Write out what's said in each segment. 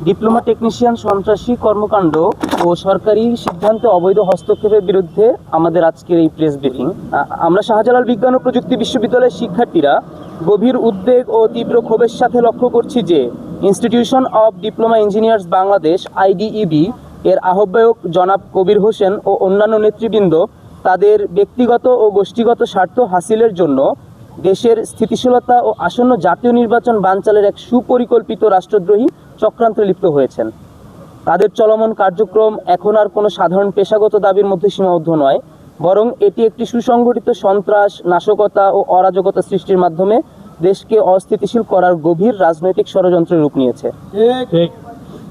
Diploma technician সন্ত্রাসী কর্মকাণ্ড ও সরকারি সিদ্ধান্তে অবৈধ হস্তক্ষেপের বিরুদ্ধে আমাদের আজকের এই প্রেস ব্রিফিং। আমরা শাহজালাল বিজ্ঞান ও প্রযুক্তি বিশ্ববিদ্যালয়ের শিক্ষার্থীরা গভীর উদ্বেগ ও তীব্র ক্ষোভের সাথে লক্ষ্য করছি যে institution of diploma engineers Bangladesh IDEB এর আহ্বায়ক জনাব কবির হোসেন ও অন্যান্য নেতৃবৃন্দ তাদের ব্যক্তিগত ও গোষ্ঠীগত স্বার্থ হাসিলের জন্য দেশের স্থিতিশীলতা ও আসন্ন জাতীয় নির্বাচন বানচালের এক সুপরিকল্পিত রাষ্ট্রদ্রোহী চক্রান্তে লিপ্ত হয়েছেন। তাদের চলমান কার্যক্রম এখন আর কোনো সাধারণ পেশাগত দাবির মধ্যে সীমাবদ্ধ নয়, বরং এটি একটি সুসংগঠিত সন্ত্রাস, নাশকতা ও অরাজকতা সৃষ্টির মাধ্যমে দেশকে অস্থিতিশীল করার গভীর রাজনৈতিক ষড়যন্ত্রের রূপ নিয়েছে।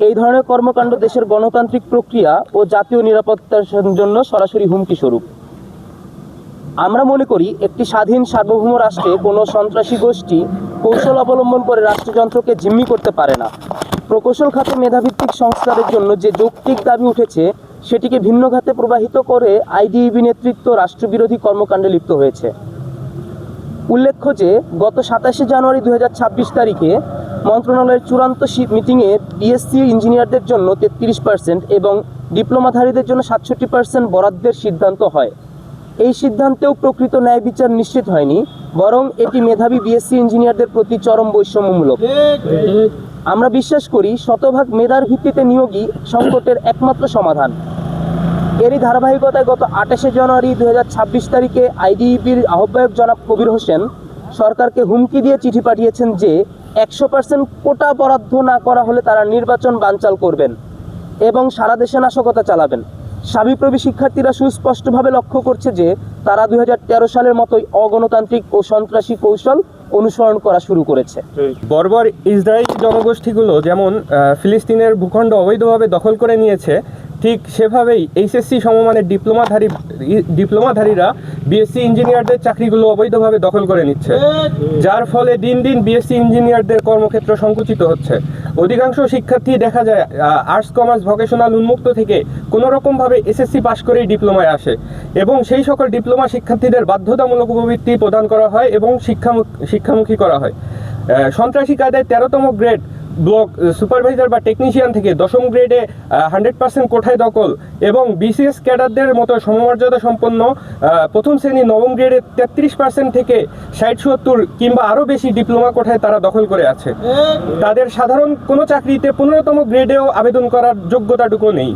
এই ধরনের কর্মকাণ্ড দেশের গণতান্ত্রিক প্রক্রিয়া ও জাতীয় নিরাপত্তার জন্য সরাসরি হুমকি স্বরূপ। আমরা মনে করি একটি স্বাধীন সার্বভৌম রাষ্ট্রে কোনো সন্ত্রাসী গোষ্ঠী কৌশল অবলম্বন করে রাষ্ট্রযন্ত্রকে জিম্মি করতে পারে না। প্রকৌশল খাতে মেধাভিত্তিক সংস্কারের জন্য যে যৌক্তিক দাবি উঠেছে সেটিকে ভিন্ন খাতে প্রবাহিত করে আইডিইবি নেতৃত্ব রাষ্ট্রবিরোধী কর্মকাণ্ডে লিপ্ত হয়েছে। উল্লেখ্য যে গত 27শে জানুয়ারি 2026 তারিখে মন্ত্রণালয়ের চূড়ান্ত মিটিংয়ে বিএসসি ইঞ্জিনিয়ারদের জন্য 33% এবং ডিপ্লোমাধারীদের জন্য 67% বরাদ্দের সিদ্ধান্ত হয়। এই সিদ্ধান্তেও প্রকৃত ন্যায় বিচার নিশ্চিত হয়নি, বরং এটি মেধাবী বিএসসি ইঞ্জিনিয়ারদের প্রতি চরম বৈষম্যমূলক। আমরা বিশ্বাস করি শতভাগ মেধার ভিত্তিতে নিয়োগই সংকটের একমাত্র সমাধান। এরই ধারাবাহিকতায় গত 28শে জানুয়ারি 2026 তারিখে আইডিইবির আহ্বায়ক জনাব কবির হোসেন সরকারকে হুমকি দিয়ে চিঠি পাঠিয়েছেন যে 100% কোটা বরাদ্দ না করা হলে তারা নির্বাচন বানচাল করবেন এবং সারা দেশে নাশকতা চালাবেন। সাবিপ্রবী শিক্ষার্থীরা সুস্পষ্টভাবে লক্ষ্য করছে যে তারা 2013 সালের মতোই অগণতান্ত্রিক ও সন্ত্রাসী কৌশল অনুসরণ করা শুরু করেছে। বর্বর ইসরায়েলি জনগোষ্ঠীগুলো যেমন ফিলিস্তিনের ভূখণ্ড অবৈধভাবে দখল করে নিয়েছে, ঠিক সেভাবেই এইচএসসি সমমানের ডিপ্লোমাধারীরা বিএসসি ইঞ্জিনিয়ারদের চাকরিগুলো অবৈধভাবে দখল করে নিচ্ছে, যার ফলে দিন দিন বিএসসি ইঞ্জিনিয়ারদের কর্মক্ষেত্র সংকুচিত হচ্ছে। অধিকাংশ শিক্ষার্থী দেখা যায় আর্টস, কমার্স, ভোকেশনাল উন্মুক্ত থেকে কোনোরকমভাবে এসএসসি পাশ করেই ডিপ্লোমায় আসে এবং সেই সকল ডিপ্লোমা শিক্ষার্থীদের বাধ্যতামূলক উপবৃত্তি প্রদান করা হয় এবং শিক্ষামুখী করা হয়। সন্ত্রাসী কায়দায় 13তম গ্রেড ব্লক সুপারভাইজার বা টেকনিশিয়ান থেকে 10ম গ্রেডে 100% কোঠায় দখল এবং বিসিএস ক্যাডারদের মতো সমমর্যাদা সম্পন্ন প্রথম শ্রেণী 9ম গ্রেডে 33% থেকে 60-70 কিংবা আরও বেশি ডিপ্লোমা কোঠায় তারা দখল করে আছে। তাদের সাধারণ কোনো চাকরিতে 15তম গ্রেডেও আবেদন করার যোগ্যতাটুকু নেই।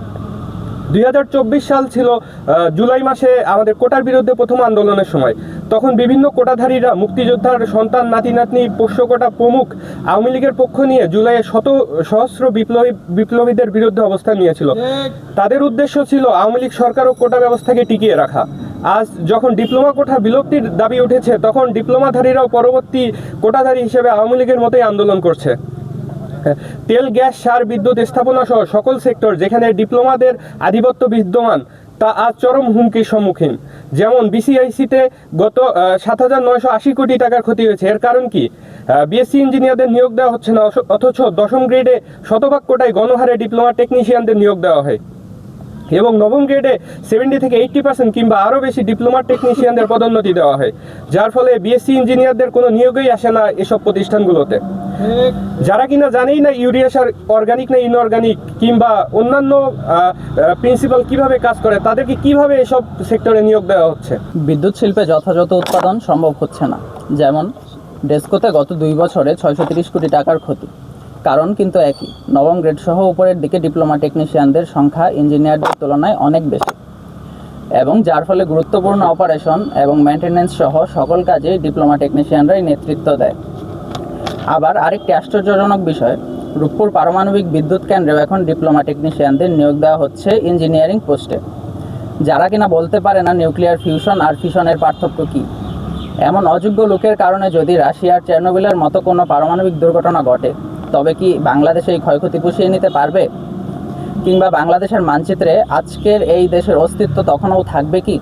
2024 সাল ছিল জুলাই মাসে আমাদের কোটার বিরুদ্ধে প্রথম আন্দোলনের সময়। তখন বিভিন্ন কোটাধারীরা মুক্তিযোদ্ধার সন্তান, নাতি নাতনি, পোষ্য কোটা প্রমুখ আওয়ামী লীগের পক্ষ নিয়ে জুলাইয়ে সহস্র বিপ্লবীদের বিরুদ্ধে অবস্থান নিয়েছিল। তাদের উদ্দেশ্য ছিল আওয়ামী লীগ সরকার ও কোটা ব্যবস্থাকে টিকিয়ে রাখা। আজ যখন ডিপ্লোমা কোটা বিলুপ্তির দাবি উঠেছে, তখন ডিপ্লোমাধারীরাও পরবর্তী কোটাধারী হিসেবে আওয়ামী লীগের মতোই আন্দোলন করছে। তেল, গ্যাস, সার, বিদ্যুৎ স্থাপনা সহ সকল সেক্টর যেখানে ডিপ্লোমাদের আধিপত্য বিদ্যমান তা আজ চরম হুমকির সম্মুখীন। যেমন বিসিআইসিতে গত 7,980 কোটি টাকার ক্ষতি হয়েছে। এর কারণ কি? বিএসসি ইঞ্জিনিয়ারদের নিয়োগ দেওয়া হচ্ছে না, অথচ 10ম গ্রেডে শতভাগ কোটায় গণহারে ডিপ্লোমা টেকনিশিয়ানদের নিয়োগ দেওয়া হয় এবং 9ম গ্রেডে 70 থেকে 80% কিংবা আরও বেশি ডিপ্লোমা টেকনিশিয়ানদের পদোন্নতি দেওয়া হয়, যার ফলে বিএসসি ইঞ্জিনিয়ারদের কোনো নিয়োগই আসে না এসব প্রতিষ্ঠানগুলোতে। যারা কিনা জানেই না ইউরিয়া সার অর্গানিক না ইনঅর্গানিক কিংবা অন্যান্য প্রিন্সিপাল কিভাবে কাজ করে, তাদেরকে কিভাবে এসব সেক্টরে নিয়োগ দেওয়া হচ্ছে। বিদ্যুৎ শিল্পে যথাযথ উৎপাদন সম্ভব হচ্ছে না। যেমন ডেসকোতে গত 2 বছরে 630 কোটি টাকার ক্ষতি। কারণ কিন্তু একই, 9ম গ্রেড সহ উপরের দিকে ডিপ্লোমা টেকনিশিয়ানদের সংখ্যা ইঞ্জিনিয়ারদের তুলনায় অনেক বেশি এবং যার ফলে গুরুত্বপূর্ণ অপারেশন এবং মেনটেন্যান্স সহ সকল কাজে ডিপ্লোমা টেকনিশিয়ানরাই নেতৃত্ব দেয়। আবার আরেকটি আশ্চর্যজনক বিষয়, রূপপুর পারমাণবিক বিদ্যুৎ কেন্দ্রেও এখন ডিপ্লোমা টেকনিশিয়ানদের নিয়োগ দেওয়া হচ্ছে ইঞ্জিনিয়ারিং পোস্টে, যারা কিনা বলতে পারে না নিউক্লিয়ার ফিউশন আর ফিশনের পার্থক্য কী। এমন অযোগ্য লোকের কারণে যদি রাশিয়ার চেরনোবিলের মতো কোনো পারমাণবিক দুর্ঘটনা ঘটে, তবে কি বাংলাদেশ এই ক্ষয়ক্ষতি পুষিয়ে নিতে পারবে? কিংবা বাংলাদেশের মানচিত্রে আজকের এই দেশের অস্তিত্ব তখনও থাকবে কি?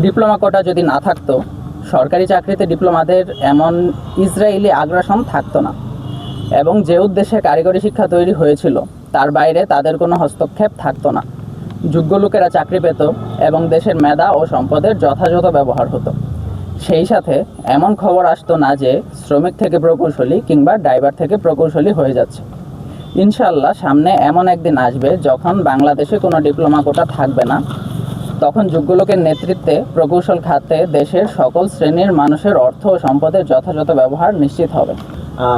ডিপ্লোমা কোটা যদি না থাকতো, সরকারি চাকরিতে ডিপ্লোমাদের এমন ইসরায়েলি আগ্রাসন থাকতো না এবং যে উদ্দেশ্যে কারিগরি শিক্ষা তৈরি হয়েছিল তার বাইরে তাদের কোনো হস্তক্ষেপ থাকতো না। যোগ্য লোকেরা চাকরি পেত এবং দেশের মেধা ও সম্পদের যথাযথ ব্যবহার হতো। সেই সাথে এমন খবর আসতো না যে শ্রমিক থেকে প্রকৌশলী কিংবা ড্রাইভার থেকে প্রকৌশলী হয়ে যাচ্ছে। ইনশাআল্লাহ সামনে এমন একদিন আসবে যখন বাংলাদেশে কোনো ডিপ্লোমা কোটা থাকবে না। তখন যোগ্য লোকের নেতৃত্বে প্রকৌশল খাতে দেশের সকল শ্রেণীর মানুষের অর্থ ও সম্পদের যথাযথ ব্যবহার নিশ্চিত হবে।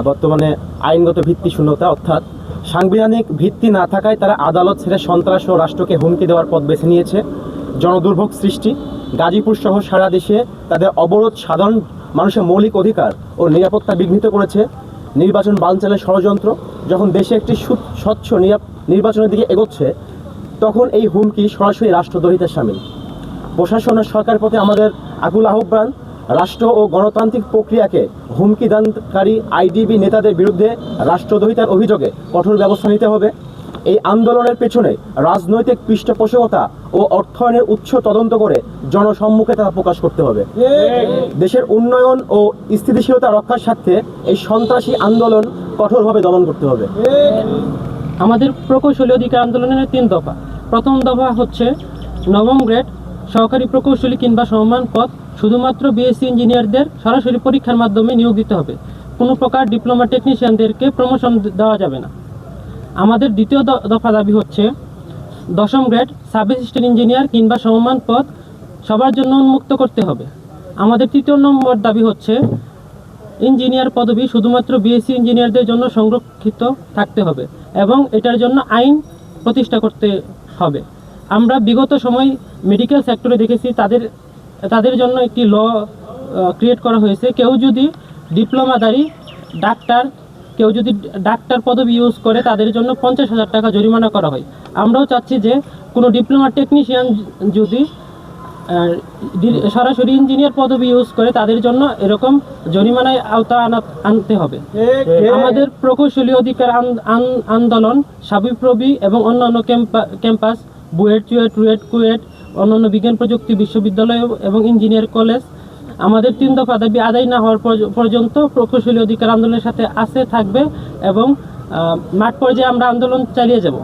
বর্তমানে আইনগত ভিত্তি শূন্যতা, অর্থাৎ সাংবিধানিক ভিত্তি না থাকায় তারা আদালত ছেড়ে সন্ত্রাস ও রাষ্ট্রকে হুমকি দেওয়ার পথ বেছে নিয়েছে। জনদুর্ভোগ সৃষ্টি, গাজীপুর সহ সারা দেশে তাদের অবরোধ সাধারণ মানুষের মৌলিক অধিকার ও নিরাপত্তা বিঘ্নিত করেছে। নির্বাচন বানচালের ষড়যন্ত্র, যখন দেশে একটি স্বচ্ছ নির্বাচনের দিকে এগোচ্ছে তখন এই হুমকি সরাসরি রাষ্ট্রদ্রোহিতার শামিল। প্রশাসনের সরকার প্রতি আমাদের আকুল আহ্বান, রাষ্ট্র ও গণতান্ত্রিক প্রক্রিয়াকে হুমকি দানকারী আইডিবি নেতাদের বিরুদ্ধে রাষ্ট্রদ্রোহিতার অভিযোগে কঠোর ব্যবস্থা নিতে হবে। এই আন্দোলনের পেছনে রাজনৈতিক পৃষ্ঠপোষকতা ও অর্থায়নের উৎস তদন্ত করে জনসম্মুখে তা প্রকাশ করতে হবে। দেশের উন্নয়ন ও স্থিতিশীলতা রক্ষার স্বার্থে এই সন্ত্রাসী আন্দোলন কঠোরভাবে দমন করতে হবে। আমাদের প্রকৌশলী অধিকার আন্দোলনের 3 দফা। প্রথম দফা হচ্ছে নবম গ্রেড সহকারী প্রকৌশলী কিংবা সমমান পদ শুধুমাত্র বিএসসি ইঞ্জিনিয়ারদের সরাসরি পরীক্ষার মাধ্যমে নিয়োগ দিতে হবে। কোনো প্রকার ডিপ্লোমা টেকনিশিয়ানদেরকে প্রমোশন দেওয়া যাবে না। আমাদের দ্বিতীয় দফা দাবি হচ্ছে 10ম গ্রেড সাব অ্যাসিস্ট্যান্ট ইঞ্জিনিয়ার কিংবা সমমান পদ সবার জন্য উন্মুক্ত করতে হবে। আমাদের 3য় নম্বর দাবি হচ্ছে ইঞ্জিনিয়ার পদবি শুধুমাত্র বিএসসি ইঞ্জিনিয়ারদের জন্য সংরক্ষিত থাকতে হবে এবং এটার জন্য আইন প্রতিষ্ঠা করতে হবে। আমরা বিগত সময় মেডিকেল সেক্টরে দেখেছি তাদের জন্য একটি ল ক্রিয়েট করা হয়েছে। কেউ যদি ডিপ্লোমাধারী ডাক্তার পদবি ইউজ করে তাদের জন্য 50,000 টাকা জরিমানা করা হয়। আমরাও চাচ্ছি যে কোনো ডিপ্লোমা টেকনিশিয়ান যদি সরাসরি ইঞ্জিনিয়ার পদবি ইউজ করে তাদের জন্য এরকম জরিমানায় আওতা আনতে হবে। আমাদের প্রকৌশলী অধিকার আন্দোলন সাবিপ্রবি এবং অন্যান্য ক্যাম্পাস, বুয়েট, চুয়েট, রুয়েট, কুয়েট, অন্যান্য বিজ্ঞান প্রযুক্তি বিশ্ববিদ্যালয় এবং ইঞ্জিনিয়ার কলেজ আমাদের 3 দফা দাবি আদায় না হওয়ার পর্যন্ত প্রকৌশলী অধিকার আন্দোলনের সাথে থাকবে এবং মাঠ পর্যায়ে আমরা আন্দোলন চালিয়ে যাব।